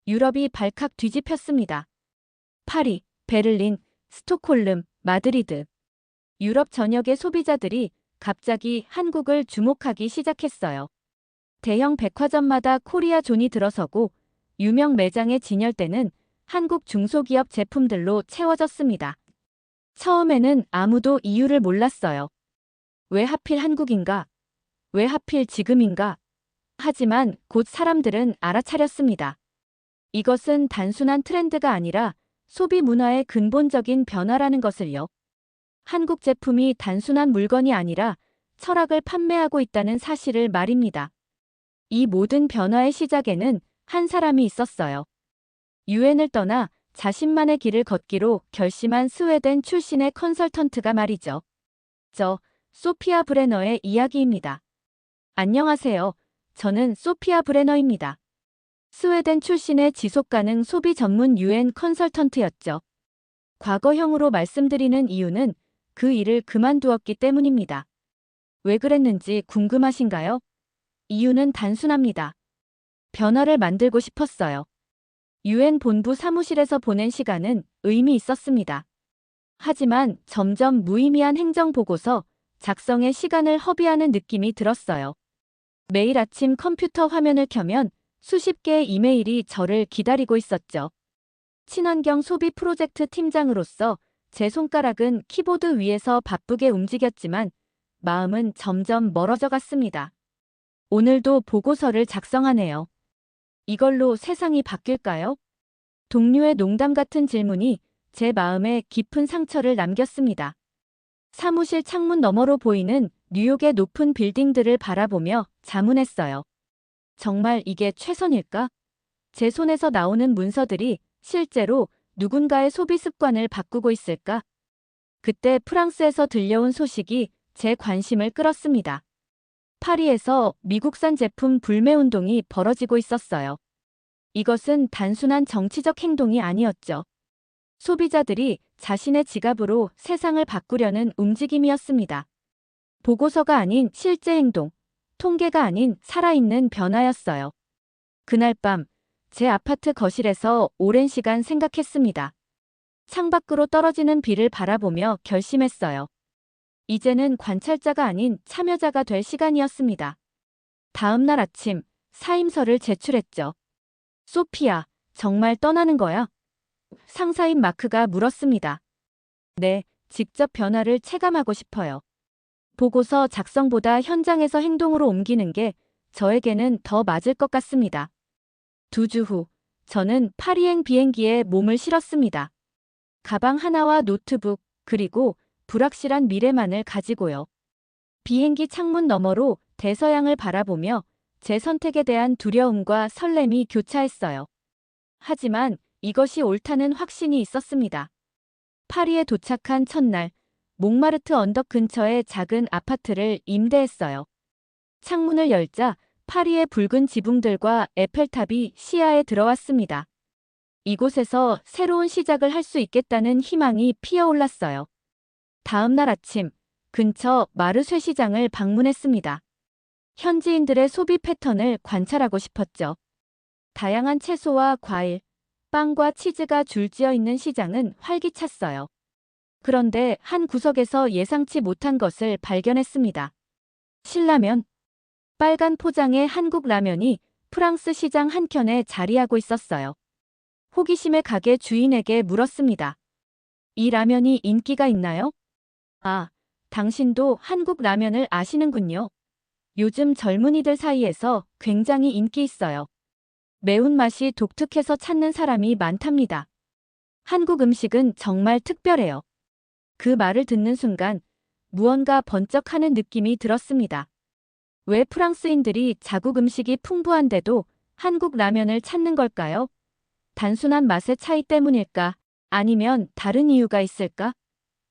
유럽이 발칵 뒤집혔습니다. 파리, 베를린, 스톡홀름, 마드리드. 유럽 전역의 소비자들이 갑자기 한국을 주목하기 시작했어요. 대형 백화점마다 코리아 존이 들어서고 유명 매장의 진열대는 한국 중소기업 제품들로 채워졌습니다. 처음에는 아무도 이유를 몰랐어요. 왜 하필 한국인가? 왜 하필 지금인가? 하지만 곧 사람들은 알아차렸습니다. 이것은 단순한 트렌드가 아니라 소비 문화의 근본적인 변화라는 것을요. 한국 제품이 단순한 물건이 아니라 철학을 판매하고 있다는 사실을 말입니다. 이 모든 변화의 시작에는 한 사람이 있었어요. 유엔을 떠나 자신만의 길을 걷기로 결심한 스웨덴 출신의 컨설턴트가 말이죠. 소피아 브레너의 이야기입니다. 안녕하세요. 저는 소피아 브레너입니다. 스웨덴 출신의 지속가능 소비 전문 유엔 컨설턴트였죠. 과거형으로 말씀드리는 이유는 그 일을 그만두었기 때문입니다. 왜 그랬는지 궁금하신가요? 이유는 단순합니다. 변화를 만들고 싶었어요. 유엔 본부 사무실에서 보낸 시간은 의미 있었습니다. 하지만 점점 무의미한 행정보고서 작성에 시간을 허비하는 느낌이 들었어요. 매일 아침 컴퓨터 화면을 켜면 수십 개의 이메일이 저를 기다리고 있었죠. 친환경 소비 프로젝트 팀장으로서 제 손가락은 키보드 위에서 바쁘게 움직였지만 마음은 점점 멀어져 갔습니다. 오늘도 보고서를 작성하네요. 이걸로 세상이 바뀔까요? 동료의 농담 같은 질문이 제 마음에 깊은 상처를 남겼습니다. 사무실 창문 너머로 보이는 뉴욕의 높은 빌딩들을 바라보며 자문했어요. 정말 이게 최선일까? 제 손에서 나오는 문서들이 실제로 누군가의 소비 습관을 바꾸고 있을까? 그때 프랑스에서 들려온 소식이 제 관심을 끌었습니다. 파리에서 미국산 제품 불매운동이 벌어지고 있었어요. 이것은 단순한 정치적 행동이 아니었죠. 소비자들이 자신의 지갑으로 세상을 바꾸려는 움직임이었습니다. 보고서가 아닌 실제 행동, 통계가 아닌 살아있는 변화였어요. 그날 밤, 제 아파트 거실에서 오랜 시간 생각했습니다. 창밖으로 떨어지는 비를 바라보며 결심했어요. 이제는 관찰자가 아닌 참여자가 될 시간이었습니다. 다음 날 아침, 사임서를 제출했죠. 소피아, 정말 떠나는 거야? 상사인 마크가 물었습니다. 네, 직접 변화를 체감하고 싶어요. 보고서 작성보다 현장에서 행동으로 옮기는 게 저에게는 더 맞을 것 같습니다. 2주 후, 저는 파리행 비행기에 몸을 실었습니다. 가방 하나와 노트북, 그리고 불확실한 미래만을 가지고요. 비행기 창문 너머로 대서양을 바라보며 제 선택에 대한 두려움과 설렘이 교차했어요. 하지만 이것이 옳다는 확신이 있었습니다. 파리에 도착한 첫날, 몽마르트 언덕 근처의 작은 아파트를 임대했어요. 창문을 열자 파리의 붉은 지붕들과 에펠탑이 시야에 들어왔습니다. 이곳에서 새로운 시작을 할 수 있겠다는 희망이 피어올랐어요. 다음 날 아침, 근처 마르쇠 시장을 방문했습니다. 현지인들의 소비 패턴을 관찰하고 싶었죠. 다양한 채소와 과일, 빵과 치즈가 줄지어 있는 시장은 활기찼어요. 그런데 한 구석에서 예상치 못한 것을 발견했습니다. 신라면. 빨간 포장의 한국 라면이 프랑스 시장 한켠에 자리하고 있었어요. 호기심에 가게 주인에게 물었습니다. 이 라면이 인기가 있나요? 아, 당신도 한국 라면을 아시는군요. 요즘 젊은이들 사이에서 굉장히 인기 있어요. 매운맛이 독특해서 찾는 사람이 많답니다. 한국 음식은 정말 특별해요. 그 말을 듣는 순간 무언가 번쩍하는 느낌이 들었습니다. 왜 프랑스인들이 자국 음식이 풍부한데도 한국 라면을 찾는 걸까요? 단순한 맛의 차이 때문일까? 아니면 다른 이유가 있을까?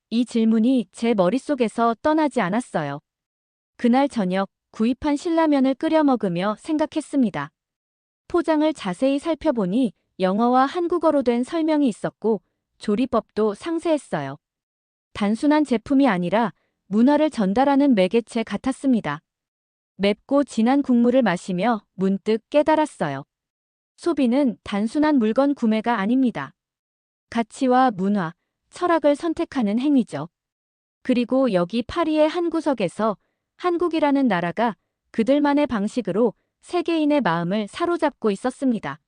이 질문이 제 머릿속에서 떠나지 않았어요. 그날 저녁 구입한 신라면을 끓여 먹으며 생각했습니다. 포장을 자세히 살펴보니 영어와 한국어로 된 설명이 있었고 조리법도 상세했어요. 단순한 제품이 아니라 문화를 전달하는 매개체 같았습니다. 맵고 진한 국물을 마시며 문득 깨달았어요. 소비는 단순한 물건 구매가 아닙니다. 가치와 문화, 철학을 선택하는 행위죠. 그리고 여기 파리의 한 구석에서 한국이라는 나라가 그들만의 방식으로 세계인의 마음을 사로잡고 있었습니다.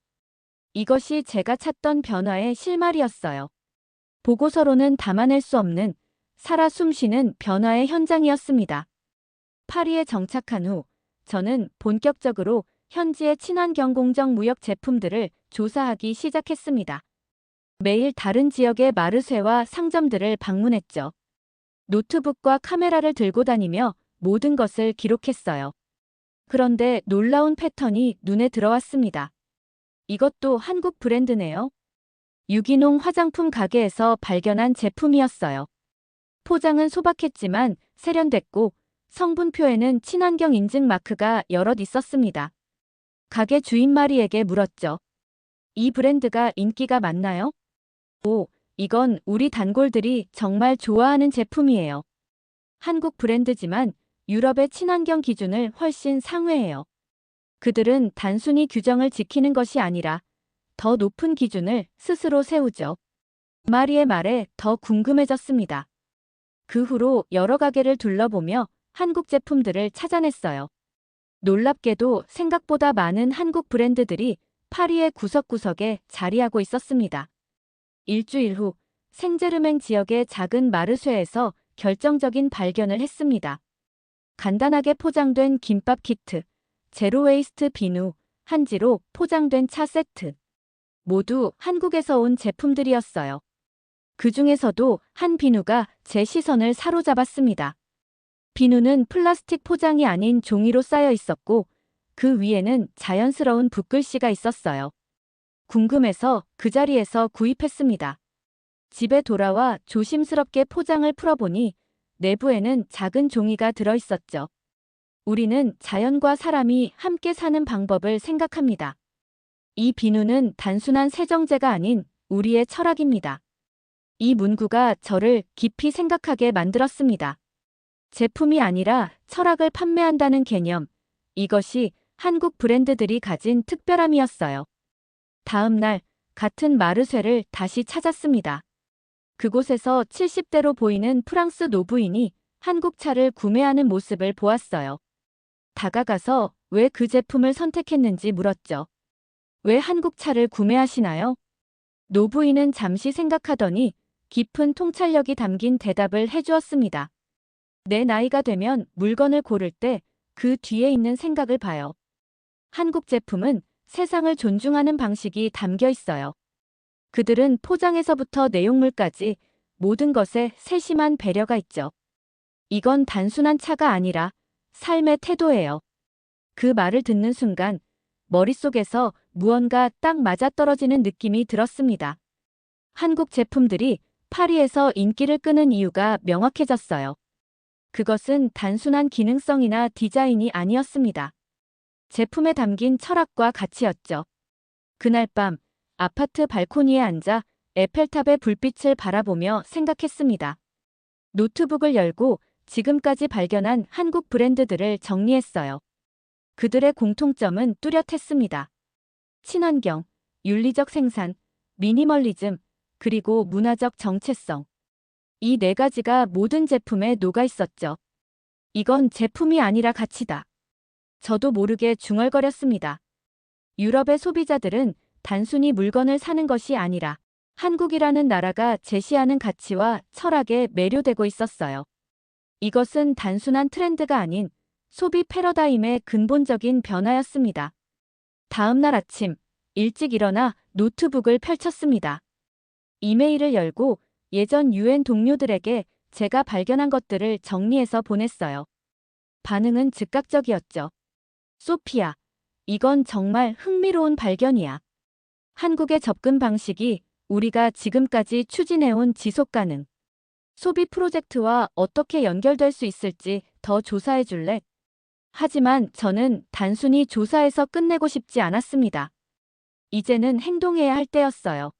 이것이 제가 찾던 변화의 실마리였어요. 보고서로는 담아낼 수 없는 살아 숨쉬는 변화의 현장이었습니다. 파리에 정착한 후 저는 본격적으로 현지의 친환경 공정 무역 제품들을 조사하기 시작했습니다. 매일 다른 지역의 마르쉐와 상점들을 방문했죠. 노트북과 카메라를 들고 다니며 모든 것을 기록했어요. 그런데 놀라운 패턴이 눈에 들어왔습니다. 이것도 한국 브랜드네요. 유기농 화장품 가게에서 발견한 제품이었어요. 포장은 소박했지만 세련됐고 성분표에는 친환경 인증 마크가 여럿 있었습니다. 가게 주인 마리에게 물었죠. 이 브랜드가 인기가 많나요? 오, 이건 우리 단골들이 정말 좋아하는 제품이에요. 한국 브랜드지만 유럽의 친환경 기준을 훨씬 상회해요. 그들은 단순히 규정을 지키는 것이 아니라 더 높은 기준을 스스로 세우죠. 마리의 말에 더 궁금해졌습니다. 그 후로 여러 가게를 둘러보며 한국 제품들을 찾아냈어요. 놀랍게도 생각보다 많은 한국 브랜드들이 파리의 구석구석에 자리하고 있었습니다. 일주일 후 생제르맹 지역의 작은 마르쉐에서 결정적인 발견을 했습니다. 간단하게 포장된 김밥 키트, 제로웨이스트 비누, 한지로 포장된 차 세트. 모두 한국에서 온 제품들이었어요. 그 중에서도 한 비누가 제 시선을 사로잡았습니다. 비누는 플라스틱 포장이 아닌 종이로 쌓여 있었고 그 위에는 자연스러운 붓글씨가 있었어요. 궁금해서 그 자리에서 구입했습니다. 집에 돌아와 조심스럽게 포장을 풀어보니 내부에는 작은 종이가 들어있었죠. 우리는 자연과 사람이 함께 사는 방법을 생각합니다. 이 비누는 단순한 세정제가 아닌 우리의 철학입니다. 이 문구가 저를 깊이 생각하게 만들었습니다. 제품이 아니라 철학을 판매한다는 개념, 이것이 한국 브랜드들이 가진 특별함이었어요. 다음 날 같은 마르쉐를 다시 찾았습니다. 그곳에서 70대로 보이는 프랑스 노부인이 한국 차를 구매하는 모습을 보았어요. 다가가서 왜 그 제품을 선택했는지 물었죠. 왜 한국 차를 구매하시나요? 노부인은 잠시 생각하더니 깊은 통찰력이 담긴 대답을 해주었습니다. 내 나이가 되면 물건을 고를 때 그 뒤에 있는 생각을 봐요. 한국 제품은 세상을 존중하는 방식이 담겨 있어요. 그들은 포장에서부터 내용물까지 모든 것에 세심한 배려가 있죠. 이건 단순한 차가 아니라 삶의 태도예요. 그 말을 듣는 순간 머릿속에서 무언가 딱 맞아떨어지는 느낌이 들었습니다. 한국 제품들이 파리에서 인기를 끄는 이유가 명확해졌어요. 그것은 단순한 기능성이나 디자인이 아니었습니다. 제품에 담긴 철학과 가치였죠. 그날 밤 아파트 발코니에 앉아 에펠탑의 불빛을 바라보며 생각했습니다. 노트북을 열고 지금까지 발견한 한국 브랜드들을 정리했어요. 그들의 공통점은 뚜렷했습니다. 친환경, 윤리적 생산, 미니멀리즘, 그리고 문화적 정체성. 이 네 가지가 모든 제품에 녹아 있었죠. 이건 제품이 아니라 가치다. 저도 모르게 중얼거렸습니다. 유럽의 소비자들은 단순히 물건을 사는 것이 아니라 한국이라는 나라가 제시하는 가치와 철학에 매료되고 있었어요. 이것은 단순한 트렌드가 아닌 소비 패러다임의 근본적인 변화였습니다. 다음 날 아침, 일찍 일어나 노트북을 펼쳤습니다. 이메일을 열고 예전 UN 동료들에게 제가 발견한 것들을 정리해서 보냈어요. 반응은 즉각적이었죠. 소피아, 이건 정말 흥미로운 발견이야. 한국의 접근 방식이 우리가 지금까지 추진해온 지속가능 소비 프로젝트와 어떻게 연결될 수 있을지 더 조사해 줄래? 하지만 저는 단순히 조사해서 끝내고 싶지 않았습니다. 이제는 행동해야 할 때였어요.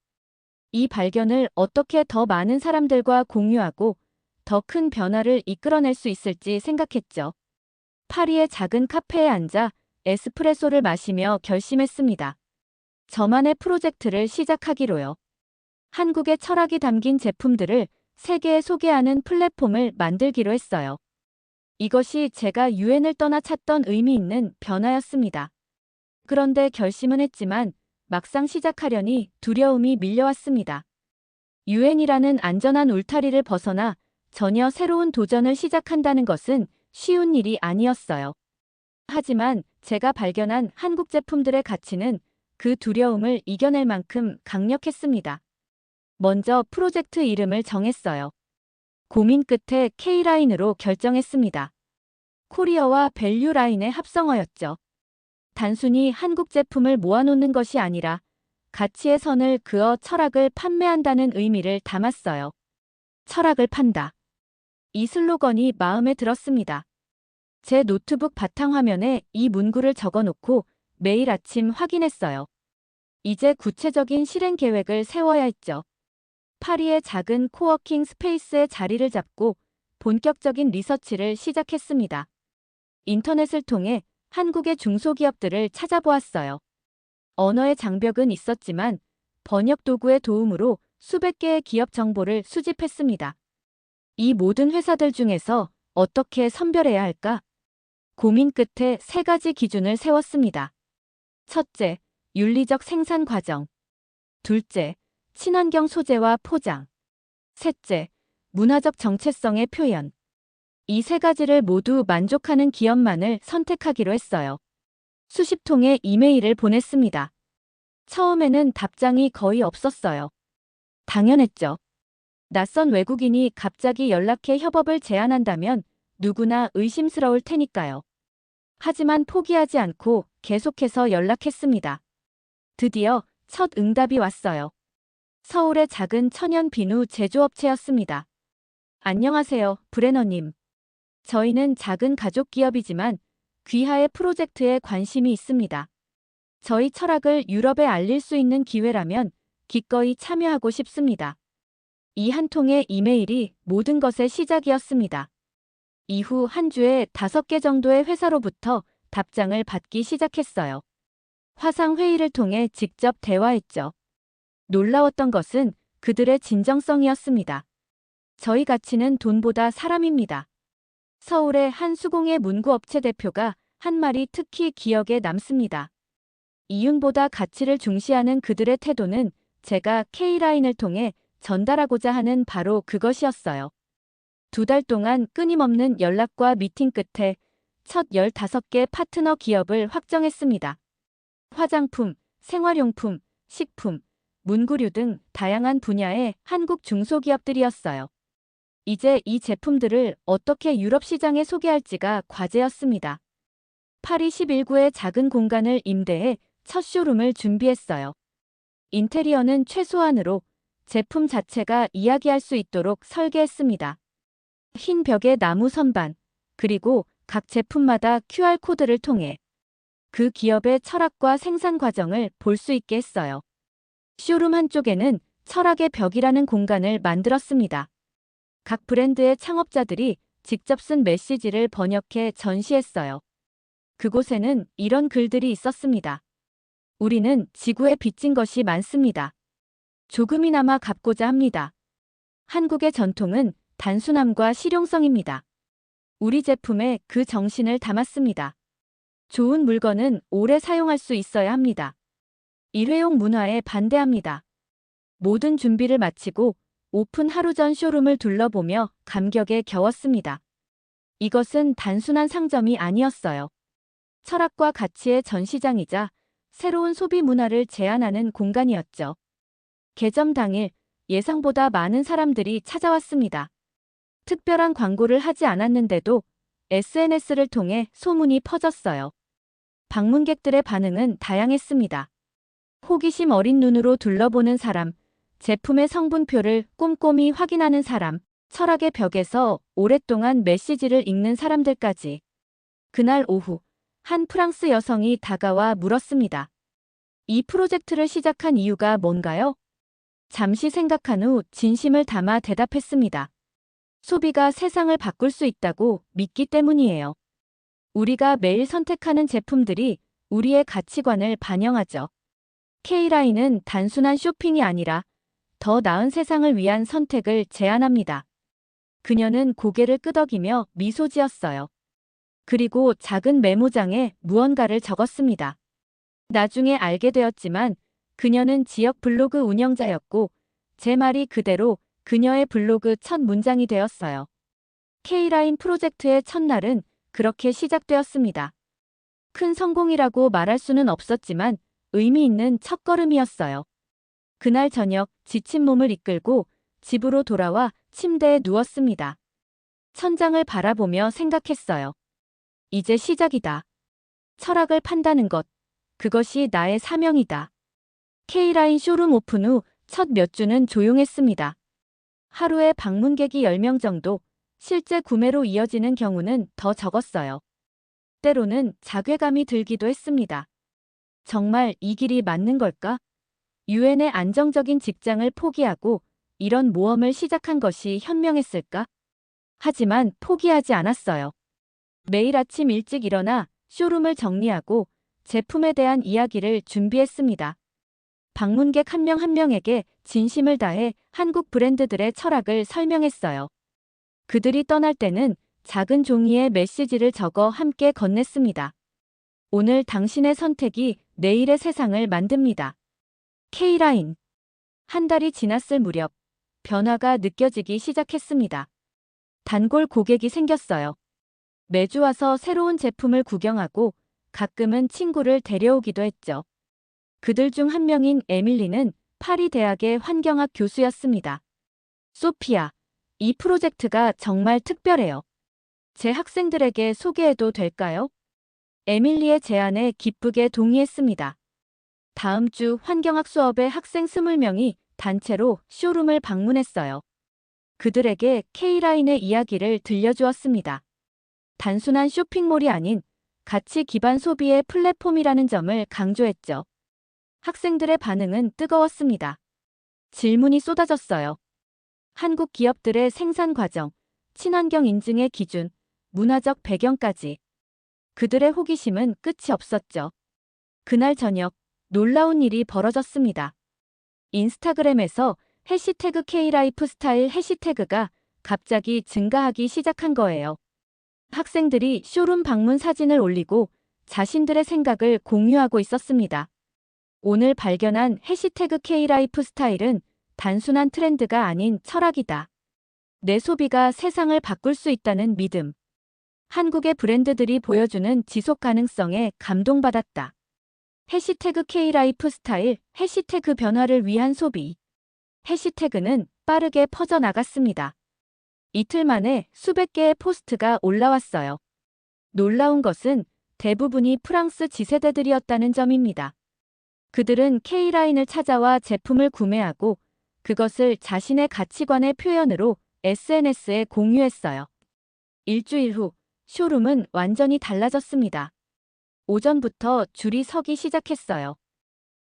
이 발견을 어떻게 더 많은 사람들과 공유하고 더 큰 변화를 이끌어낼 수 있을지 생각했죠. 파리의 작은 카페에 앉아 에스프레소를 마시며 결심했습니다. 저만의 프로젝트를 시작하기로요. 한국의 철학이 담긴 제품들을 세계에 소개하는 플랫폼을 만들기로 했어요. 이것이 제가 유엔을 떠나 찾던 의미 있는 변화였습니다. 그런데 결심은 했지만 막상 시작하려니 두려움이 밀려왔습니다. 유엔이라는 안전한 울타리를 벗어나 전혀 새로운 도전을 시작한다는 것은 쉬운 일이 아니었어요. 하지만 제가 발견한 한국 제품들의 가치는 그 두려움을 이겨낼 만큼 강력했습니다. 먼저 프로젝트 이름을 정했어요. 고민 끝에 K라인으로 결정했습니다. 코리어와 밸류 라인의 합성어였죠. 단순히 한국 제품을 모아놓는 것이 아니라 가치의 선을 그어 철학을 판매한다는 의미를 담았어요. 철학을 판다. 이 슬로건이 마음에 들었습니다. 제 노트북 바탕화면에 이 문구를 적어놓고 매일 아침 확인했어요. 이제 구체적인 실행 계획을 세워야 했죠. 파리의 작은 코워킹 스페이스에 자리를 잡고 본격적인 리서치를 시작했습니다. 인터넷을 통해 한국의 중소기업들을 찾아보았어요. 언어의 장벽은 있었지만 번역 도구의 도움으로 수백 개의 기업 정보를 수집했습니다. 이 모든 회사들 중에서 어떻게 선별해야 할까? 고민 끝에 세 가지 기준을 세웠습니다. 첫째, 윤리적 생산 과정. 둘째, 친환경 소재와 포장. 셋째, 문화적 정체성의 표현. 이 세 가지를 모두 만족하는 기업만을 선택하기로 했어요. 수십 통의 이메일을 보냈습니다. 처음에는 답장이 거의 없었어요. 당연했죠. 낯선 외국인이 갑자기 연락해 협업을 제안한다면 누구나 의심스러울 테니까요. 하지만 포기하지 않고 계속해서 연락했습니다. 드디어 첫 응답이 왔어요. 서울의 작은 천연 비누 제조업체였습니다. 안녕하세요, 브레너님. 저희는 작은 가족 기업이지만 귀하의 프로젝트에 관심이 있습니다. 저희 철학을 유럽에 알릴 수 있는 기회라면 기꺼이 참여하고 싶습니다. 이 한 통의 이메일이 모든 것의 시작이었습니다. 이후 한 주에 5개 정도의 회사로부터 답장을 받기 시작했어요. 화상회의를 통해 직접 대화했죠. 놀라웠던 것은 그들의 진정성이었습니다. 저희 가치는 돈보다 사람입니다. 서울의 한 수공예 문구업체 대표가 한 말이 특히 기억에 남습니다. 이윤보다 가치를 중시하는 그들의 태도는 제가 K라인을 통해 전달하고자 하는 바로 그것이었어요. 2달 동안 끊임없는 연락과 미팅 끝에 첫 15개 파트너 기업을 확정했습니다. 화장품, 생활용품, 식품, 문구류 등 다양한 분야의 한국 중소기업들이었어요. 이제 이 제품들을 어떻게 유럽 시장에 소개할지가 과제였습니다. 파리 11구의 작은 공간을 임대해 첫 쇼룸을 준비했어요. 인테리어는 최소한으로 제품 자체가 이야기할 수 있도록 설계했습니다. 흰 벽에 나무 선반, 그리고 각 제품마다 QR코드를 통해 그 기업의 철학과 생산 과정을 볼 수 있게 했어요. 쇼룸 한쪽에는 철학의 벽이라는 공간을 만들었습니다. 각 브랜드의 창업자들이 직접 쓴 메시지를 번역해 전시했어요. 그곳에는 이런 글들이 있었습니다. 우리는 지구에 빚진 것이 많습니다. 조금이나마 갚고자 합니다. 한국의 전통은 단순함과 실용성입니다. 우리 제품에 그 정신을 담았습니다. 좋은 물건은 오래 사용할 수 있어야 합니다. 일회용 문화에 반대합니다. 모든 준비를 마치고 오픈 하루 전 쇼룸을 둘러보며 감격에 겨웠습니다. 이것은 단순한 상점이 아니었어요. 철학과 가치의 전시장이자 새로운 소비 문화를 제안하는 공간이었죠. 개점 당일 예상보다 많은 사람들이 찾아왔습니다. 특별한 광고를 하지 않았는데도 SNS를 통해 소문이 퍼졌어요. 방문객들의 반응은 다양했습니다. 호기심 어린 눈으로 둘러보는 사람, 제품의 성분표를 꼼꼼히 확인하는 사람, 철학의 벽에서 오랫동안 메시지를 읽는 사람들까지. 그날 오후, 한 프랑스 여성이 다가와 물었습니다. 이 프로젝트를 시작한 이유가 뭔가요? 잠시 생각한 후 진심을 담아 대답했습니다. 소비가 세상을 바꿀 수 있다고 믿기 때문이에요. 우리가 매일 선택하는 제품들이 우리의 가치관을 반영하죠. K라인은 단순한 쇼핑이 아니라 더 나은 세상을 위한 선택을 제안합니다. 그녀는 고개를 끄덕이며 미소 지었어요. 그리고 작은 메모장에 무언가를 적었습니다. 나중에 알게 되었지만 그녀는 지역 블로그 운영자였고 제 말이 그대로 그녀의 블로그 첫 문장이 되었어요. K라인 프로젝트의 첫날은 그렇게 시작되었습니다. 큰 성공이라고 말할 수는 없었지만 의미 있는 첫걸음이었어요. 그날 저녁 지친 몸을 이끌고 집으로 돌아와 침대에 누웠습니다. 천장을 바라보며 생각했어요. 이제 시작이다. 철학을 판다는 것. 그것이 나의 사명이다. K라인 쇼룸 오픈 후 첫 몇 주는 조용했습니다. 하루에 방문객이 10명 정도, 실제 구매로 이어지는 경우는 더 적었어요. 때로는 자괴감이 들기도 했습니다. 정말 이 길이 맞는 걸까? 유엔의 안정적인 직장을 포기하고 이런 모험을 시작한 것이 현명했을까? 하지만 포기하지 않았어요. 매일 아침 일찍 일어나 쇼룸을 정리하고 제품에 대한 이야기를 준비했습니다. 방문객 한 명 한 명에게 진심을 다해 한국 브랜드들의 철학을 설명했어요. 그들이 떠날 때는 작은 종이에 메시지를 적어 함께 건넸습니다. 오늘 당신의 선택이 내일의 세상을 만듭니다. K라인. 한 달이 지났을 무렵 변화가 느껴지기 시작했습니다. 단골 고객이 생겼어요. 매주 와서 새로운 제품을 구경하고 가끔은 친구를 데려오기도 했죠. 그들 중 한 명인 에밀리는 파리 대학의 환경학 교수였습니다. 소피아, 이 프로젝트가 정말 특별해요. 제 학생들에게 소개해도 될까요? 에밀리의 제안에 기쁘게 동의했습니다. 다음 주 환경학 수업에 학생 20명이 단체로 쇼룸을 방문했어요. 그들에게 K라인의 이야기를 들려주었습니다. 단순한 쇼핑몰이 아닌 가치 기반 소비의 플랫폼이라는 점을 강조했죠. 학생들의 반응은 뜨거웠습니다. 질문이 쏟아졌어요. 한국 기업들의 생산 과정, 친환경 인증의 기준, 문화적 배경까지. 그들의 호기심은 끝이 없었죠. 그날 저녁 놀라운 일이 벌어졌습니다. 인스타그램에서 해시태그 K라이프스타일 해시태그가 갑자기 증가하기 시작한 거예요. 학생들이 쇼룸 방문 사진을 올리고 자신들의 생각을 공유하고 있었습니다. 오늘 발견한 해시태그 K라이프스타일은 단순한 트렌드가 아닌 철학이다. 내 소비가 세상을 바꿀 수 있다는 믿음. 한국의 브랜드들이 보여주는 지속 가능성에 감동받았다. 해시태그 K라이프스타일, 해시태그 변화를 위한 소비. 해시태그는 빠르게 퍼져나갔습니다. 이틀 만에 수백 개의 포스트가 올라왔어요. 놀라운 것은 대부분이 프랑스 지세대들이었다는 점입니다. 그들은 K라인을 찾아와 제품을 구매하고 그것을 자신의 가치관의 표현으로 SNS에 공유했어요. 일주일 후 쇼룸은 완전히 달라졌습니다. 오전부터 줄이 서기 시작했어요.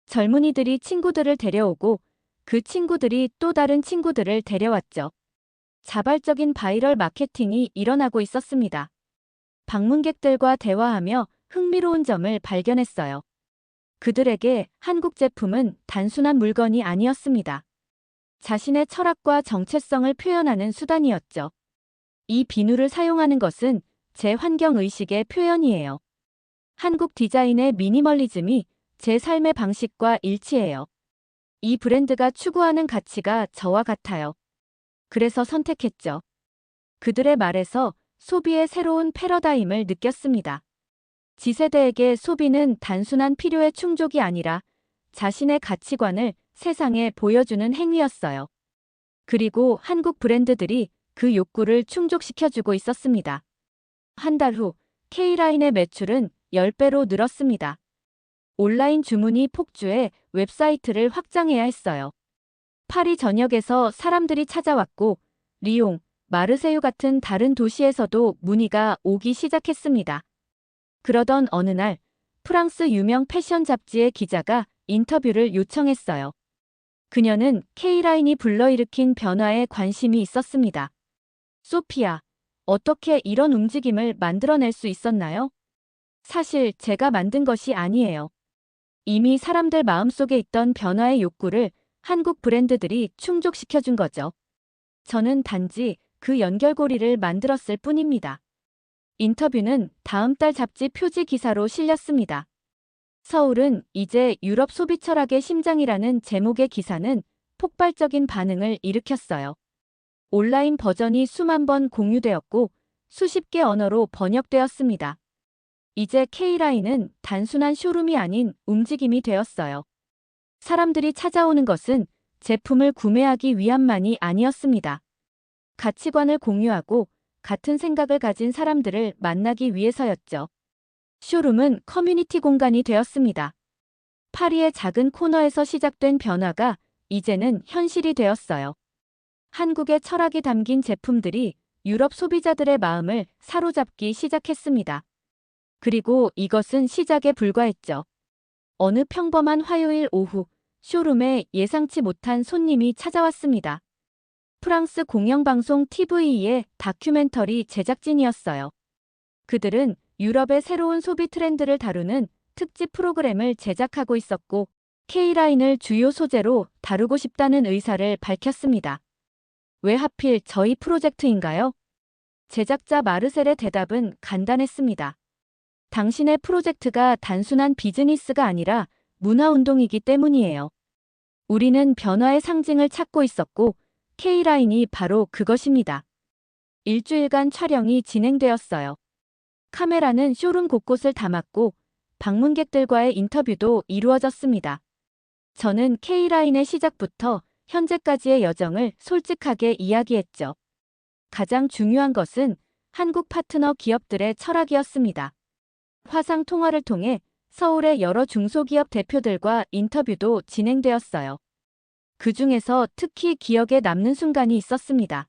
젊은이들이 친구들을 데려오고 그 친구들이 또 다른 친구들을 데려왔죠. 자발적인 바이럴 마케팅이 일어나고 있었습니다. 방문객들과 대화하며 흥미로운 점을 발견했어요. 그들에게 한국 제품은 단순한 물건이 아니었습니다. 자신의 철학과 정체성을 표현하는 수단이었죠. 이 비누를 사용하는 것은 제 환경의식의 표현이에요. 한국 디자인의 미니멀리즘이 제 삶의 방식과 일치해요. 이 브랜드가 추구하는 가치가 저와 같아요. 그래서 선택했죠. 그들의 말에서 소비의 새로운 패러다임을 느꼈습니다. 지세대에게 소비는 단순한 필요의 충족이 아니라 자신의 가치관을 세상에 보여주는 행위였어요. 그리고 한국 브랜드들이 그 욕구를 충족시켜주고 있었습니다. 한 달 후 K라인의 매출은 10배로 늘었습니다. 온라인 주문이 폭주해 웹사이트를 확장해야 했어요. 파리 전역에서 사람들이 찾아왔고 리옹, 마르세유 같은 다른 도시에서도 문의가 오기 시작했습니다. 그러던 어느 날 프랑스 유명 패션 잡지의 기자가 인터뷰를 요청했어요. 그녀는 K라인이 불러일으킨 변화에 관심이 있었습니다. 소피아, 어떻게 이런 움직임을 만들어낼 수 있었나요? 사실 제가 만든 것이 아니에요. 이미 사람들 마음속에 있던 변화의 욕구를 한국 브랜드들이 충족시켜준 거죠. 저는 단지 그 연결고리를 만들었을 뿐입니다. 인터뷰는 다음 달 잡지 표지 기사로 실렸습니다. 서울은 이제 유럽 소비 철학의 심장이라는 제목의 기사는 폭발적인 반응을 일으켰어요. 온라인 버전이 수만 번 공유되었고 수십 개 언어로 번역되었습니다. 이제 K라인은 단순한 쇼룸이 아닌 움직임이 되었어요. 사람들이 찾아오는 것은 제품을 구매하기 위함만이 아니었습니다. 가치관을 공유하고 같은 생각을 가진 사람들을 만나기 위해서였죠. 쇼룸은 커뮤니티 공간이 되었습니다. 파리의 작은 코너에서 시작된 변화가 이제는 현실이 되었어요. 한국의 철학이 담긴 제품들이 유럽 소비자들의 마음을 사로잡기 시작했습니다. 그리고 이것은 시작에 불과했죠. 어느 평범한 화요일 오후, 쇼룸에 예상치 못한 손님이 찾아왔습니다. 프랑스 공영방송 TVE의 다큐멘터리 제작진이었어요. 그들은 유럽의 새로운 소비 트렌드를 다루는 특집 프로그램을 제작하고 있었고, K라인을 주요 소재로 다루고 싶다는 의사를 밝혔습니다. 왜 하필 저희 프로젝트인가요? 제작자 마르셀의 대답은 간단했습니다. 당신의 프로젝트가 단순한 비즈니스가 아니라 문화운동이기 때문이에요. 우리는 변화의 상징을 찾고 있었고, K라인이 바로 그것입니다. 일주일간 촬영이 진행되었어요. 카메라는 쇼룸 곳곳을 담았고, 방문객들과의 인터뷰도 이루어졌습니다. 저는 K라인의 시작부터 현재까지의 여정을 솔직하게 이야기했죠. 가장 중요한 것은 한국 파트너 기업들의 철학이었습니다. 화상 통화를 통해 서울의 여러 중소기업 대표들과 인터뷰도 진행되었어요. 그 중에서 특히 기억에 남는 순간이 있었습니다.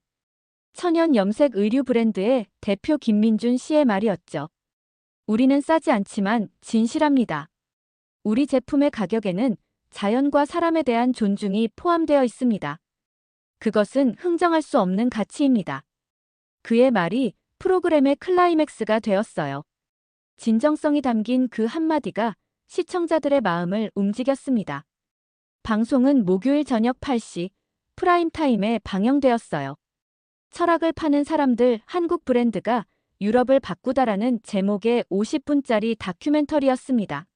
천연 염색 의류 브랜드의 대표 김민준 씨의 말이었죠. 우리는 싸지 않지만 진실합니다. 우리 제품의 가격에는 자연과 사람에 대한 존중이 포함되어 있습니다. 그것은 흥정할 수 없는 가치입니다. 그의 말이 프로그램의 클라이맥스가 되었어요. 진정성이 담긴 그 한마디가 시청자들의 마음을 움직였습니다. 방송은 목요일 저녁 8시 프라임타임에 방영되었어요. 철학을 파는 사람들 한국 브랜드가 유럽을 바꾸다라는 제목의 50분짜리 다큐멘터리였습니다.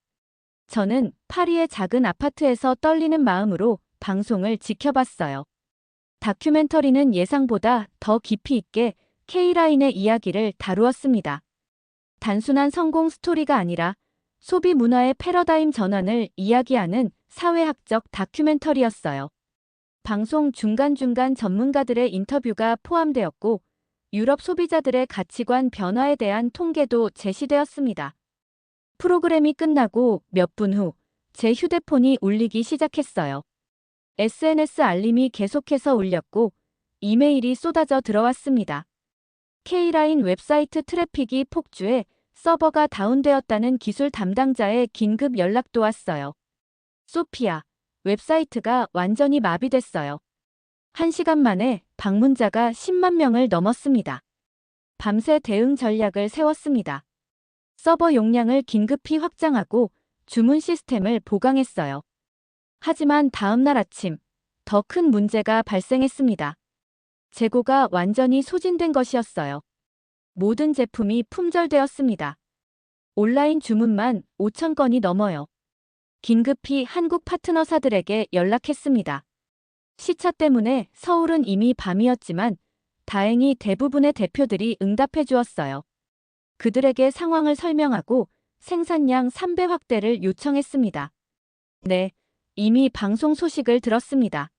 저는 파리의 작은 아파트에서 떨리는 마음으로 방송을 지켜봤어요. 다큐멘터리는 예상보다 더 깊이 있게 K라인의 이야기를 다루었습니다. 단순한 성공 스토리가 아니라 소비 문화의 패러다임 전환을 이야기하는 사회학적 다큐멘터리였어요. 방송 중간중간 전문가들의 인터뷰가 포함되었고, 유럽 소비자들의 가치관 변화에 대한 통계도 제시되었습니다. 프로그램이 끝나고 몇 분 후 제 휴대폰이 울리기 시작했어요. SNS 알림이 계속해서 울렸고 이메일이 쏟아져 들어왔습니다. K라인 웹사이트 트래픽이 폭주해 서버가 다운되었다는 기술 담당자의 긴급 연락도 왔어요. 소피아, 웹사이트가 완전히 마비됐어요. 1시간 만에 방문자가 10만 명을 넘었습니다. 밤새 대응 전략을 세웠습니다. 서버 용량을 긴급히 확장하고 주문 시스템을 보강했어요. 하지만 다음 날 아침, 더 큰 문제가 발생했습니다. 재고가 완전히 소진된 것이었어요. 모든 제품이 품절되었습니다. 온라인 주문만 5천 건이 넘어요. 긴급히 한국 파트너사들에게 연락했습니다. 시차 때문에 서울은 이미 밤이었지만 다행히 대부분의 대표들이 응답해 주었어요. 그들에게 상황을 설명하고 생산량 3배 확대를 요청했습니다. 네, 이미 방송 소식을 들었습니다.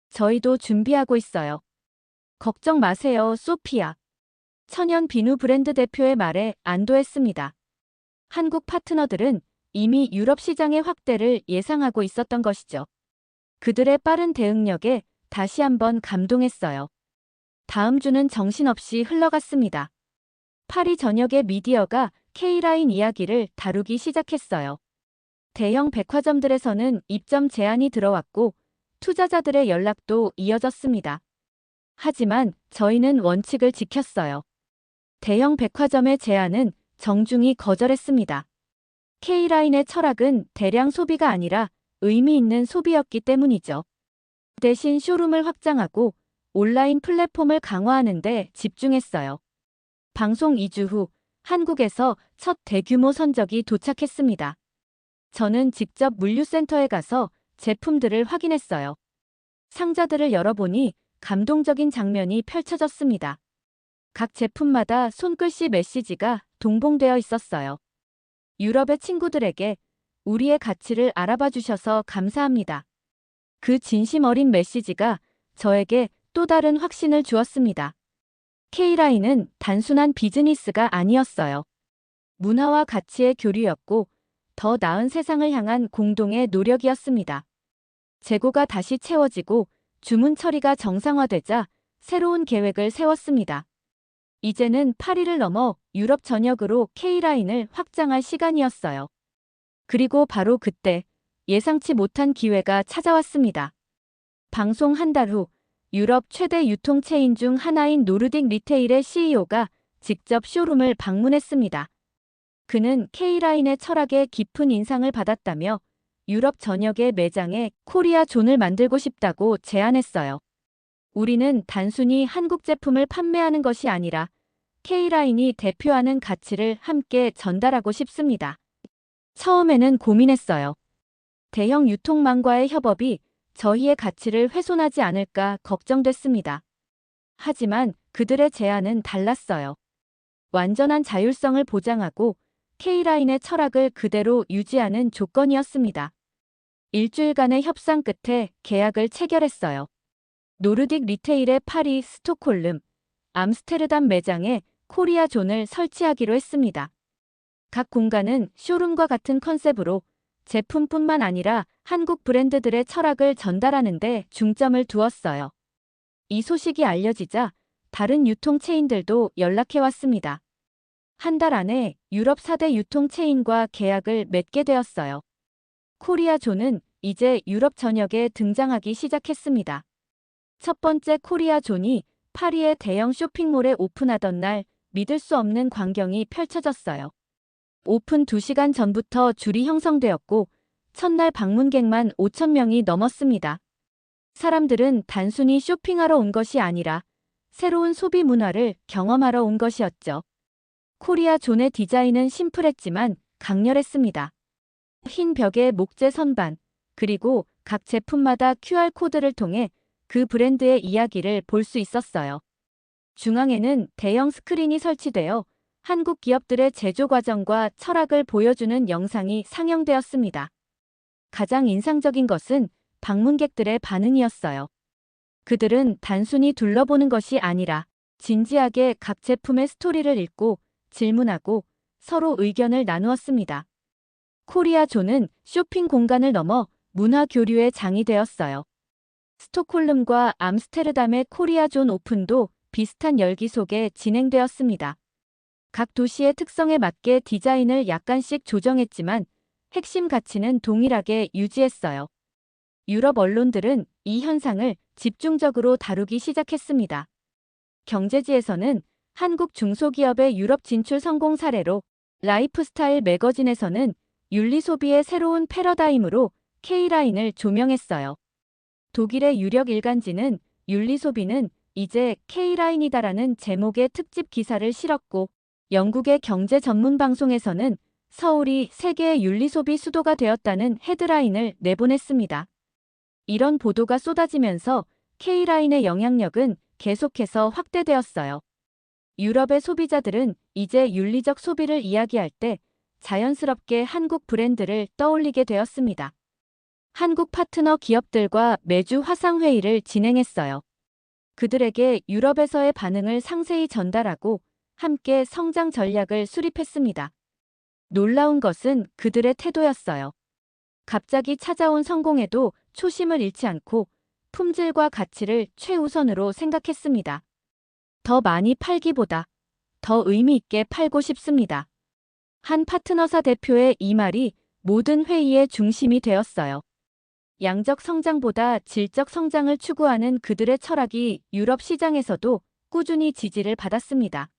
저희도 준비하고 있어요. 걱정 마세요, 소피아. 천연 비누 브랜드 대표의 말에 안도했습니다. 한국 파트너들은 이미 유럽 시장의 확대를 예상하고 있었던 것이죠. 그들의 빠른 대응력에 다시 한번 감동했어요. 다음 주는 정신없이 흘러갔습니다. 파리 전역의 미디어가 K라인 이야기를 다루기 시작했어요. 대형 백화점들에서는 입점 제한이 들어왔고 투자자들의 연락도 이어졌습니다. 하지만 저희는 원칙을 지켰어요. 대형 백화점의 제안은 정중히 거절했습니다. K라인의 철학은 대량 소비가 아니라 의미 있는 소비였기 때문이죠. 대신 쇼룸을 확장하고 온라인 플랫폼을 강화하는 데 집중했어요. 방송 2주 후 한국에서 첫 대규모 선적이 도착했습니다. 저는 직접 물류센터에 가서 제품들을 확인했어요. 상자들을 열어보니 감동적인 장면이 펼쳐졌습니다. 각 제품마다 손글씨 메시지가 동봉되어 있었어요. 유럽의 친구들에게 우리의 가치를 알아봐 주셔서 감사합니다. 그 진심 어린 메시지가 저에게 또 다른 확신을 주었습니다. K라인은 단순한 비즈니스가 아니었어요. 문화와 가치의 교류였고 더 나은 세상을 향한 공동의 노력이었습니다. 재고가 다시 채워지고 주문 처리가 정상화되자 새로운 계획을 세웠습니다. 이제는 파리를 넘어 유럽 전역으로 K라인을 확장할 시간이었어요. 그리고 바로 그때 예상치 못한 기회가 찾아왔습니다. 방송 한 달 후 유럽 최대 유통 체인 중 하나인 노르딕 리테일의 CEO가 직접 쇼룸을 방문했습니다. 그는 K라인의 철학에 깊은 인상을 받았다며 유럽 전역의 매장에 코리아 존을 만들고 싶다고 제안했어요. 우리는 단순히 한국 제품을 판매하는 것이 아니라 K라인이 대표하는 가치를 함께 전달하고 싶습니다. 처음에는 고민했어요. 대형 유통망과의 협업이 저희의 가치를 훼손하지 않을까 걱정됐습니다. 하지만 그들의 제안은 달랐어요. 완전한 자율성을 보장하고 K라인의 철학을 그대로 유지하는 조건이었습니다. 일주일간의 협상 끝에 계약을 체결했어요. 노르딕 리테일의 파리, 스톡홀름, 암스테르담 매장에 코리아 존을 설치하기로 했습니다. 각 공간은 쇼룸과 같은 컨셉으로 제품뿐만 아니라 한국 브랜드들의 철학을 전달하는 데 중점을 두었어요. 이 소식이 알려지자 다른 유통 체인들도 연락해왔습니다. 한 달 안에 유럽 4대 유통 체인과 계약을 맺게 되었어요. 코리아 존은 이제 유럽 전역에 등장하기 시작했습니다. 첫 번째 코리아 존이 파리의 대형 쇼핑몰에 오픈하던 날 믿을 수 없는 광경이 펼쳐졌어요. 오픈 2시간 전부터 줄이 형성되었고 첫날 방문객만 5,000명이 넘었습니다. 사람들은 단순히 쇼핑하러 온 것이 아니라 새로운 소비 문화를 경험하러 온 것이었죠. 코리아 존의 디자인은 심플했지만 강렬했습니다. 흰 벽에 목재 선반, 그리고 각 제품마다 QR코드를 통해 그 브랜드의 이야기를 볼 수 있었어요. 중앙에는 대형 스크린이 설치되어 한국 기업들의 제조 과정과 철학을 보여주는 영상이 상영되었습니다. 가장 인상적인 것은 방문객들의 반응이었어요. 그들은 단순히 둘러보는 것이 아니라 진지하게 각 제품의 스토리를 읽고 질문하고 서로 의견을 나누었습니다. 코리아 존은 쇼핑 공간을 넘어 문화 교류의 장이 되었어요. 스톡홀름과 암스테르담의 코리아 존 오픈도 비슷한 열기 속에 진행되었습니다. 각 도시의 특성에 맞게 디자인을 약간씩 조정했지만 핵심 가치는 동일하게 유지했어요. 유럽 언론들은 이 현상을 집중적으로 다루기 시작했습니다. 경제지에서는 한국 중소기업의 유럽 진출 성공 사례로, 라이프스타일 매거진에서는 윤리소비의 새로운 패러다임으로 K라인을 조명했어요. 독일의 유력 일간지는 윤리소비는 이제 K라인이다라는 제목의 특집 기사를 실었고, 영국의 경제 전문 방송에서는 서울이 세계의 윤리소비 수도가 되었다는 헤드라인을 내보냈습니다. 이런 보도가 쏟아지면서 K라인의 영향력은 계속해서 확대되었어요. 유럽의 소비자들은 이제 윤리적 소비를 이야기할 때 자연스럽게 한국 브랜드를 떠올리게 되었습니다. 한국 파트너 기업들과 매주 화상회의를 진행했어요. 그들에게 유럽에서의 반응을 상세히 전달하고 함께 성장 전략을 수립했습니다. 놀라운 것은 그들의 태도였어요. 갑자기 찾아온 성공에도 초심을 잃지 않고 품질과 가치를 최우선으로 생각했습니다. 더 많이 팔기보다 더 의미 있게 팔고 싶습니다. 한 파트너사 대표의 이 말이 모든 회의의 중심이 되었어요. 양적 성장보다 질적 성장을 추구하는 그들의 철학이 유럽 시장에서도 꾸준히 지지를 받았습니다.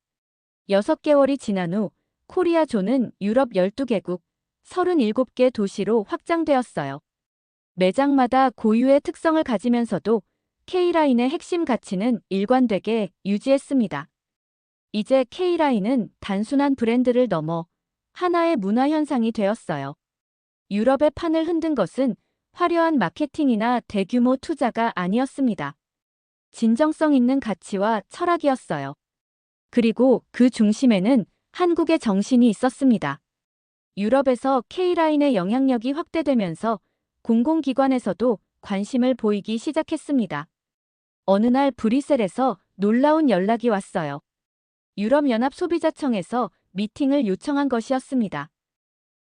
6개월이 지난 후 코리아 존은 유럽 12개국 37개 도시로 확장되었어요. 매장마다 고유의 특성을 가지면서도 K라인의 핵심 가치는 일관되게 유지했습니다. 이제 K라인은 단순한 브랜드를 넘어 하나의 문화 현상이 되었어요. 유럽의 판을 흔든 것은 화려한 마케팅이나 대규모 투자가 아니었습니다. 진정성 있는 가치와 철학이었어요. 그리고 그 중심에는 한국의 정신이 있었습니다. 유럽에서 K라인의 영향력이 확대되면서 공공기관에서도 관심을 보이기 시작했습니다. 어느 날 브뤼셀에서 놀라운 연락이 왔어요. 유럽연합 소비자청에서 미팅을 요청한 것이었습니다.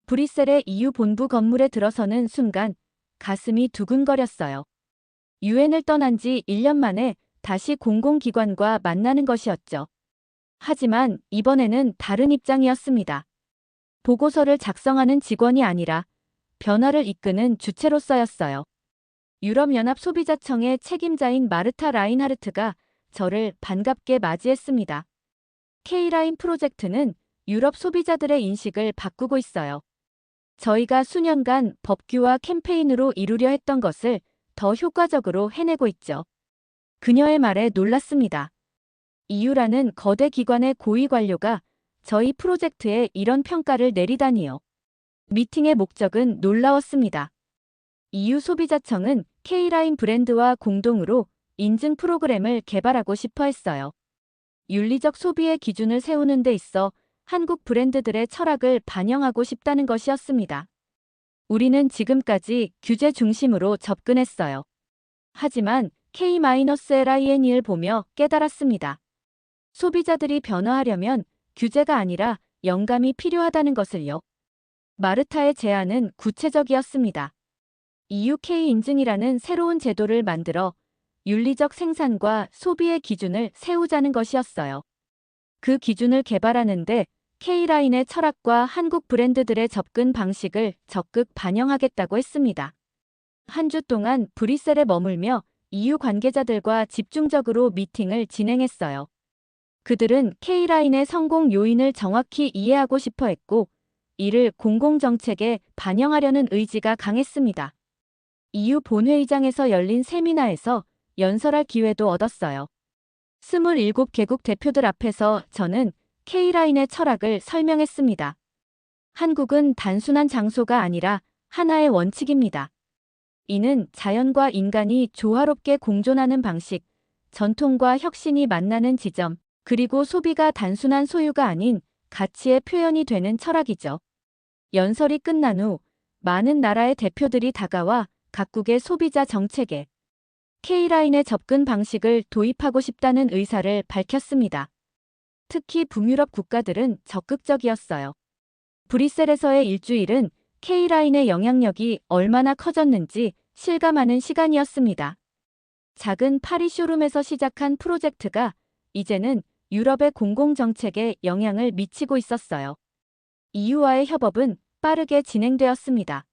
브뤼셀의 EU 본부 건물에 들어서는 순간 가슴이 두근거렸어요. 유엔을 떠난 지 1년 만에 다시 공공기관과 만나는 것이었죠. 하지만 이번에는 다른 입장이었습니다. 보고서를 작성하는 직원이 아니라 변화를 이끄는 주체로서였어요. 유럽연합 소비자청의 책임자인 마르타 라인하르트가 저를 반갑게 맞이했습니다. K라인 프로젝트는 유럽 소비자들의 인식을 바꾸고 있어요. 저희가 수년간 법규와 캠페인으로 이루려 했던 것을 더 효과적으로 해내고 있죠. 그녀의 말에 놀랐습니다. EU라는 거대 기관의 고위 관료가 저희 프로젝트에 이런 평가를 내리다니요. 미팅의 목적은 놀라웠습니다. EU 소비자청은 K라인 브랜드와 공동으로 인증 프로그램을 개발하고 싶어 했어요. 윤리적 소비의 기준을 세우는 데 있어 한국 브랜드들의 철학을 반영하고 싶다는 것이었습니다. 우리는 지금까지 규제 중심으로 접근했어요. 하지만 K-LINE을 보며 깨달았습니다. 소비자들이 변화하려면 규제가 아니라 영감이 필요하다는 것을요. 마르타의 제안은 구체적이었습니다. EUK 인증이라는 새로운 제도를 만들어 윤리적 생산과 소비의 기준을 세우자는 것이었어요. 그 기준을 개발하는데 K라인의 철학과 한국 브랜드들의 접근 방식을 적극 반영하겠다고 했습니다. 한 주 동안 브뤼셀에 머물며 EU 관계자들과 집중적으로 미팅을 진행했어요. 그들은 K라인의 성공 요인을 정확히 이해하고 싶어 했고, 이를 공공정책에 반영하려는 의지가 강했습니다. EU 본회의장에서 열린 세미나에서 연설할 기회도 얻었어요. 27개국 대표들 앞에서 저는 K라인의 철학을 설명했습니다. 한국은 단순한 장소가 아니라 하나의 원칙입니다. 이는 자연과 인간이 조화롭게 공존하는 방식, 전통과 혁신이 만나는 지점, 그리고 소비가 단순한 소유가 아닌 가치의 표현이 되는 철학이죠. 연설이 끝난 후 많은 나라의 대표들이 다가와 각국의 소비자 정책에 K라인의 접근 방식을 도입하고 싶다는 의사를 밝혔습니다. 특히 북유럽 국가들은 적극적이었어요. 브뤼셀에서의 일주일은 K라인의 영향력이 얼마나 커졌는지 실감하는 시간이었습니다. 작은 파리 쇼룸에서 시작한 프로젝트가 이제는 유럽의 공공정책에 영향을 미치고 있었어요. EU와의 협업은 빠르게 진행되었습니다.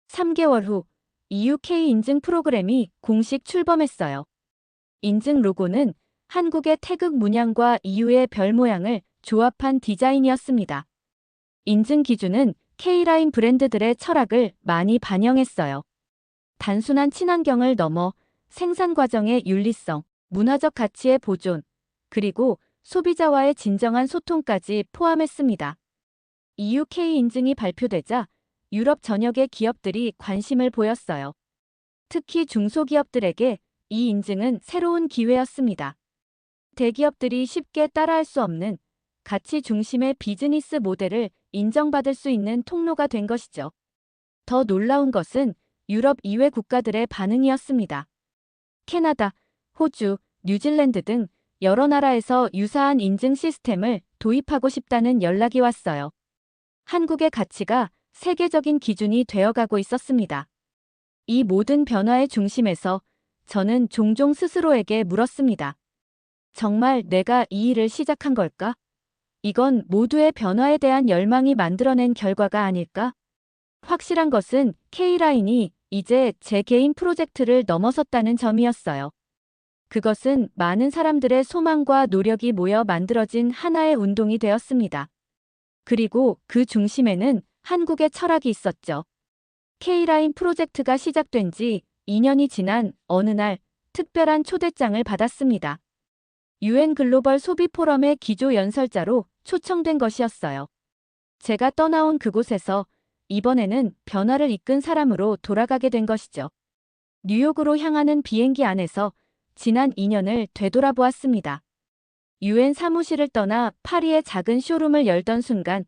3개월 후 EUK 인증 프로그램이 공식 출범했어요. 인증 로고는 한국의 태극 문양과 EU의 별 모양을 조합한 디자인이었습니다. 인증 기준은 K라인 브랜드들의 철학을 많이 반영했어요. 단순한 친환경을 넘어 생산 과정의 윤리성, 문화적 가치의 보존, 그리고 소비자와의 진정한 소통까지 포함했습니다. EUK 인증이 발표되자 유럽 전역의 기업들이 관심을 보였어요. 특히 중소기업들에게 이 인증은 새로운 기회였습니다. 대기업들이 쉽게 따라할 수 없는 가치 중심의 비즈니스 모델을 인정받을 수 있는 통로가 된 것이죠. 더 놀라운 것은 유럽 이외 국가들의 반응이었습니다. 캐나다, 호주, 뉴질랜드 등 여러 나라에서 유사한 인증 시스템을 도입하고 싶다는 연락이 왔어요. 한국의 가치가 세계적인 기준이 되어가고 있었습니다. 이 모든 변화의 중심에서 저는 종종 스스로에게 물었습니다. 정말 내가 이 일을 시작한 걸까? 이건 모두의 변화에 대한 열망이 만들어낸 결과가 아닐까? 확실한 것은 K라인이 이제 제 개인 프로젝트를 넘어섰다는 점이었어요. 그것은 많은 사람들의 소망과 노력이 모여 만들어진 하나의 운동이 되었습니다. 그리고 그 중심에는 한국의 철학이 있었죠. K라인 프로젝트가 시작된 지 2년이 지난 어느 날 특별한 초대장을 받았습니다. UN 글로벌 소비 포럼의 기조 연설자로 초청된 것이었어요. 제가 떠나온 그곳에서 이번에는 변화를 이끈 사람으로 돌아가게 된 것이죠. 뉴욕으로 향하는 비행기 안에서 지난 2년을 되돌아보았습니다. UN 사무실을 떠나 파리의 작은 쇼룸을 열던 순간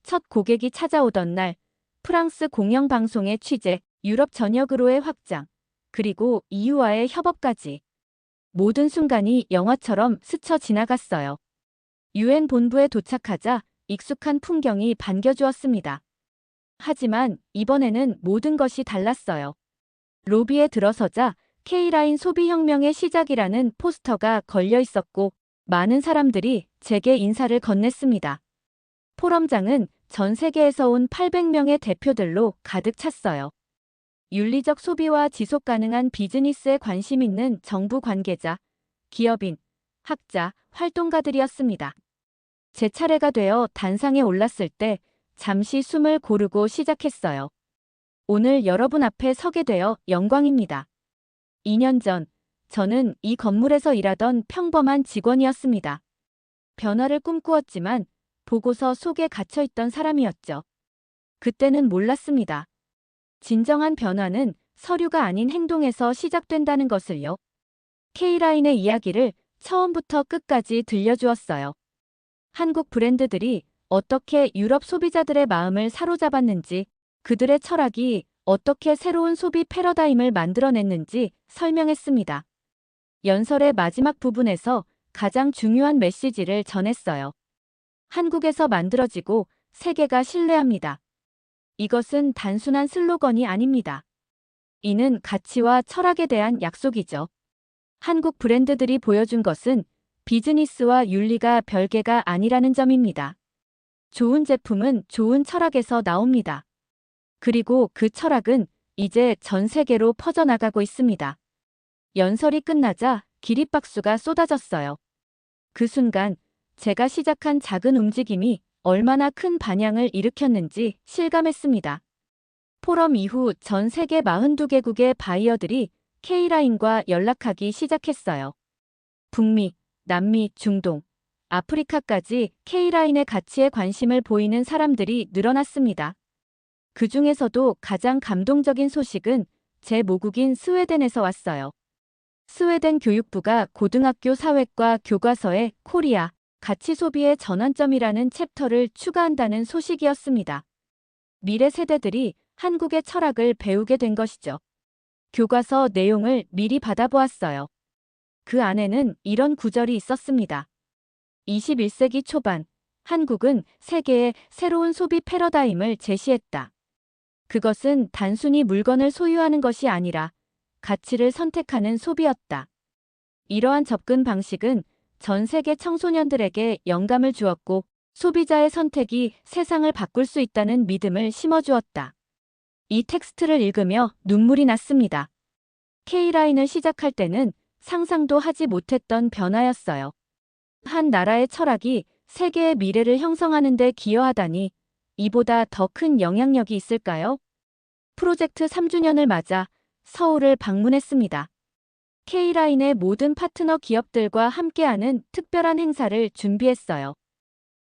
첫 고객이 찾아오던 날 프랑스 공영방송의 취재, 유럽 전역으로의 확장, 그리고 EU와의 협업까지 모든 순간이 영화처럼 스쳐 지나갔어요. UN 본부에 도착하자 익숙한 풍경이 반겨주었습니다. 하지만 이번에는 모든 것이 달랐어요. 로비에 들어서자 K라인 소비혁명의 시작이라는 포스터가 걸려 있었고 많은 사람들이 제게 인사를 건넸습니다. 포럼장은 전 세계에서 온 800명의 대표들로 가득 찼어요. 윤리적 소비와 지속 가능한 비즈니스에 관심 있는 정부 관계자, 기업인, 학자, 활동가들이었습니다. 제 차례가 되어 단상에 올랐을 때 잠시 숨을 고르고 시작했어요. 오늘 여러분 앞에 서게 되어 영광입니다. 2년 전, 저는 이 건물에서 일하던 평범한 직원이었습니다. 변화를 꿈꾸었지만 보고서 속에 갇혀있던 사람이었죠. 그때는 몰랐습니다. 진정한 변화는 서류가 아닌 행동에서 시작된다는 것을요. K라인의 이야기를 처음부터 끝까지 들려주었어요. 한국 브랜드들이 어떻게 유럽 소비자들의 마음을 사로잡았는지, 그들의 철학이 어떻게 새로운 소비 패러다임을 만들어냈는지 설명했습니다. 연설의 마지막 부분에서 가장 중요한 메시지를 전했어요. 한국에서 만들어지고 세계가 신뢰합니다. 이것은 단순한 슬로건이 아닙니다. 이는 가치와 철학에 대한 약속이죠. 한국 브랜드들이 보여준 것은 비즈니스와 윤리가 별개가 아니라는 점입니다. 좋은 제품은 좋은 철학에서 나옵니다. 그리고 그 철학은 이제 전 세계로 퍼져나가고 있습니다. 연설이 끝나자 기립박수가 쏟아졌어요. 그 순간 제가 시작한 작은 움직임이 얼마나 큰 반향을 일으켰는지 실감했습니다. 포럼 이후 전 세계 42개국의 바이어들이 K라인과 연락하기 시작했어요. 북미, 남미, 중동, 아프리카까지 K라인의 가치에 관심을 보이는 사람들이 늘어났습니다. 그 중에서도 가장 감동적인 소식은 제 모국인 스웨덴에서 왔어요. 스웨덴 교육부가 고등학교 사회과 교과서에 코리아, 가치 소비의 전환점이라는 챕터를 추가한다는 소식이었습니다. 미래 세대들이 한국의 철학을 배우게 된 것이죠. 교과서 내용을 미리 받아보았어요. 그 안에는 이런 구절이 있었습니다. 21세기 초반, 한국은 세계의 새로운 소비 패러다임을 제시했다. 그것은 단순히 물건을 소유하는 것이 아니라 가치를 선택하는 소비였다. 이러한 접근 방식은 전 세계 청소년들에게 영감을 주었고 소비자의 선택이 세상을 바꿀 수 있다는 믿음을 심어주었다. 이 텍스트를 읽으며 눈물이 났습니다. K라인을 시작할 때는 상상도 하지 못했던 변화였어요. 한 나라의 철학이 세계의 미래를 형성하는 데 기여하다니 이보다 더 큰 영향력이 있을까요? 프로젝트 3주년을 맞아 서울을 방문했습니다. K라인의 모든 파트너 기업들과 함께하는 특별한 행사를 준비했어요.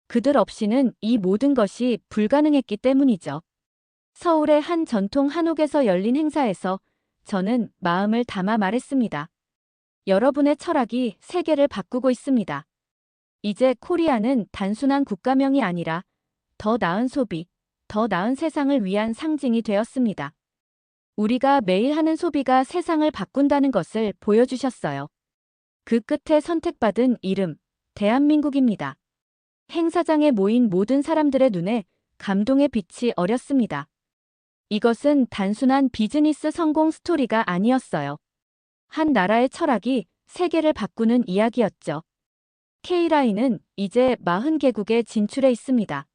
그들 없이는 이 모든 것이 불가능했기 때문이죠. 서울의 한 전통 한옥에서 열린 행사에서 저는 마음을 담아 말했습니다. 여러분의 철학이 세계를 바꾸고 있습니다. 이제 코리아는 단순한 국가명이 아니라 더 나은 소비, 더 나은 세상을 위한 상징이 되었습니다. 우리가 매일 하는 소비가 세상을 바꾼다는 것을 보여주셨어요. 그 끝에 선택받은 이름, 대한민국입니다. 행사장에 모인 모든 사람들의 눈에 감동의 빛이 어렸습니다. 이것은 단순한 비즈니스 성공 스토리가 아니었어요. 한 나라의 철학이 세계를 바꾸는 이야기였죠. K라인은 이제 40개국에 진출해 있습니다.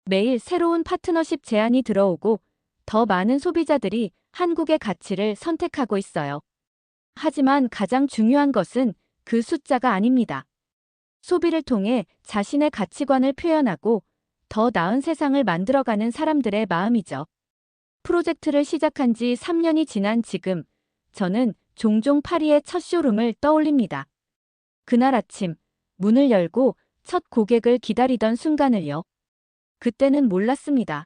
매일 새로운 파트너십 제안이 들어오고 더 많은 소비자들이 한국의 가치를 선택하고 있어요. 하지만 가장 중요한 것은 그 숫자가 아닙니다. 소비를 통해 자신의 가치관을 표현하고 더 나은 세상을 만들어가는 사람들의 마음이죠. 프로젝트를 시작한 지 3년이 지난 지금, 저는 종종 파리의 첫 쇼룸을 떠올립니다. 그날 아침, 문을 열고 첫 고객을 기다리던 순간을요. 그때는 몰랐습니다.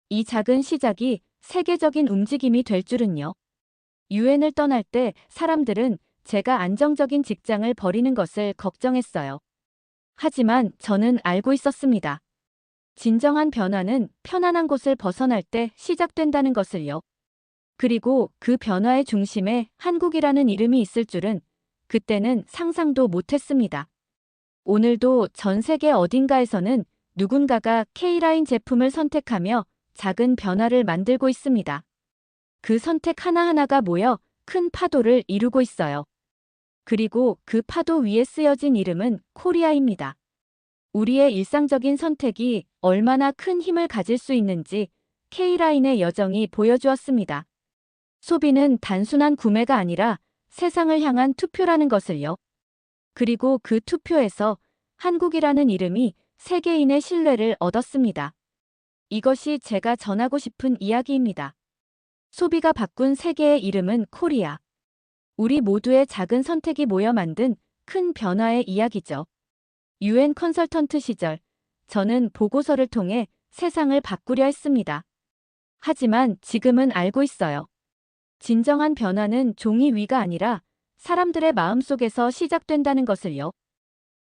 이 작은 시작이 세계적인 움직임이 될 줄은요. 유엔을 떠날 때 사람들은 제가 안정적인 직장을 버리는 것을 걱정했어요. 하지만 저는 알고 있었습니다. 진정한 변화는 편안한 곳을 벗어날 때 시작된다는 것을요. 그리고 그 변화의 중심에 한국이라는 이름이 있을 줄은 그때는 상상도 못했습니다. 오늘도 전 세계 어딘가에서는 누군가가 K라인 제품을 선택하며 작은 변화를 만들고 있습니다. 그 선택 하나하나가 모여 큰 파도를 이루고 있어요. 그리고 그 파도 위에 쓰여진 이름은 코리아입니다. 우리의 일상적인 선택이 얼마나 큰 힘을 가질 수 있는지 K라인의 여정이 보여주었습니다. 소비는 단순한 구매가 아니라 세상을 향한 투표라는 것을요. 그리고 그 투표에서 한국이라는 이름이 세계인의 신뢰를 얻었습니다. 이것이 제가 전하고 싶은 이야기입니다. 소비가 바꾼 세계의 이름은 코리아. 우리 모두의 작은 선택이 모여 만든 큰 변화의 이야기죠. 유엔 컨설턴트 시절, 저는 보고서를 통해 세상을 바꾸려 했습니다. 하지만 지금은 알고 있어요. 진정한 변화는 종이 위가 아니라 사람들의 마음속에서 시작된다는 것을요.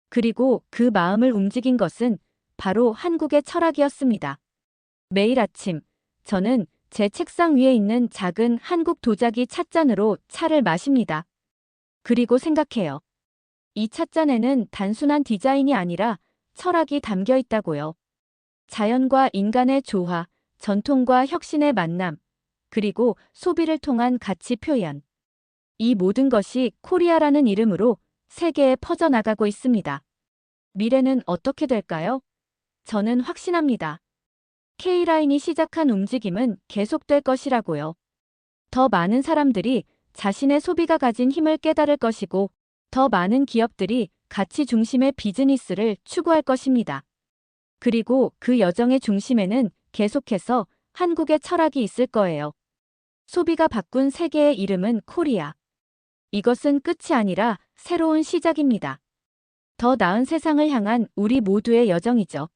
그리고 그 마음을 움직인 것은 바로 한국의 철학이었습니다. 매일 아침, 저는 제 책상 위에 있는 작은 한국 도자기 찻잔으로 차를 마십니다. 그리고 생각해요. 이 찻잔에는 단순한 디자인이 아니라 철학이 담겨 있다고요. 자연과 인간의 조화, 전통과 혁신의 만남, 그리고 소비를 통한 가치 표현. 이 모든 것이 코리아라는 이름으로 세계에 퍼져나가고 있습니다. 미래는 어떻게 될까요? 저는 확신합니다. K라인이 시작한 움직임은 계속될 것이라고요. 더 많은 사람들이 자신의 소비가 가진 힘을 깨달을 것이고, 더 많은 기업들이 가치 중심의 비즈니스를 추구할 것입니다. 그리고 그 여정의 중심에는 계속해서 한국의 철학이 있을 거예요. 소비가 바꾼 세계의 이름은 코리아. 이것은 끝이 아니라 새로운 시작입니다. 더 나은 세상을 향한 우리 모두의 여정이죠.